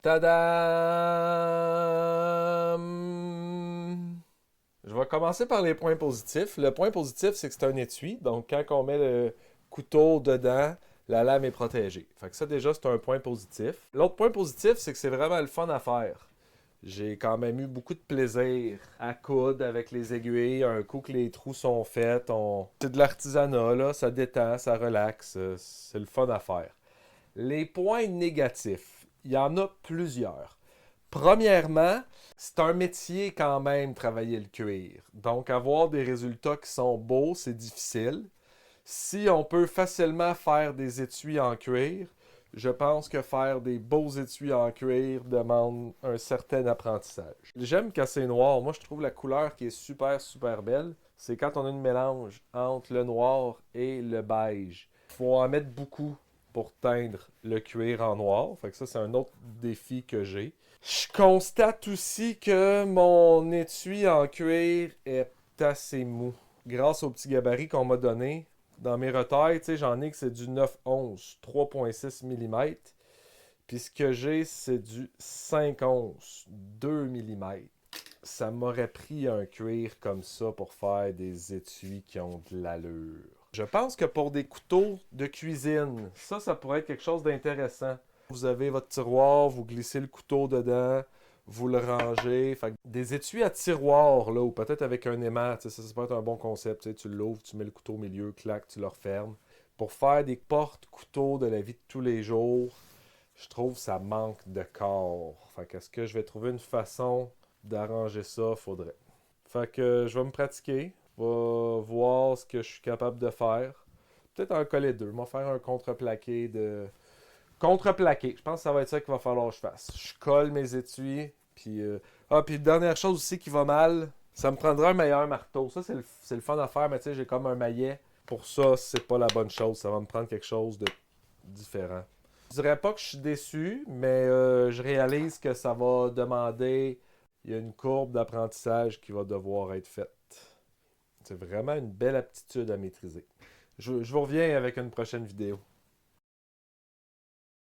Tadam! Je vais commencer par les points positifs. Le point positif, c'est que c'est un étui. Donc, quand on met le couteau dedans, la lame est protégée. Fait que ça, déjà, c'est un point positif. L'autre point positif, c'est que c'est vraiment le fun à faire. J'ai quand même eu beaucoup de plaisir à coudre avec les aiguilles. Un coup que les trous sont faits, c'est de l'artisanat, là. Ça détend, ça relaxe. C'est le fun à faire. Les points négatifs, il y en a plusieurs. Premièrement, c'est un métier quand même travailler le cuir. Donc avoir des résultats qui sont beaux, c'est difficile. Si on peut facilement faire des étuis en cuir, je pense que faire des beaux étuis en cuir demande un certain apprentissage. J'aime quand c'est noir. Moi, je trouve la couleur qui est super, super belle. C'est quand on a une mélange entre le noir et le beige. Il faut en mettre beaucoup pour teindre le cuir en noir. Fait que ça, c'est un autre défi que j'ai. Je constate aussi que mon étui en cuir est assez mou. Grâce au petit gabarit qu'on m'a donné, dans mes retailles, j'en ai que c'est du 9-11, 3,6 mm. Puis ce que j'ai, c'est du 5-11, 2 mm. Ça m'aurait pris un cuir comme ça pour faire des étuis qui ont de l'allure. Je pense que pour des couteaux de cuisine, ça pourrait être quelque chose d'intéressant. Vous avez votre tiroir, vous glissez le couteau dedans, vous le rangez. Fait que des étuis à tiroir, là, ou peut-être avec un aimant, ça peut être un bon concept. Tu l'ouvres, tu mets le couteau au milieu, clac, tu le refermes. Pour faire des porte-couteaux de la vie de tous les jours, je trouve que ça manque de corps. Fait que est-ce que je vais trouver une façon d'arranger ça? Faudrait. Fait que je vais me pratiquer. Je vais voir ce que je suis capable de faire. Peut-être en coller deux. Je vais faire un contreplaqué de... Contreplaqué. Je pense que ça va être ça qu'il va falloir que je fasse. Je colle mes étuis. Puis, puis dernière chose aussi qui va mal, ça me prendra un meilleur marteau. Ça, c'est le fun à faire, mais tu sais, j'ai comme un maillet. Pour ça, c'est pas la bonne chose. Ça va me prendre quelque chose de différent. Je dirais pas que je suis déçu, mais je réalise que ça va demander... Il y a une courbe d'apprentissage qui va devoir être faite. C'est vraiment une belle aptitude à maîtriser. Je vous reviens avec une prochaine vidéo.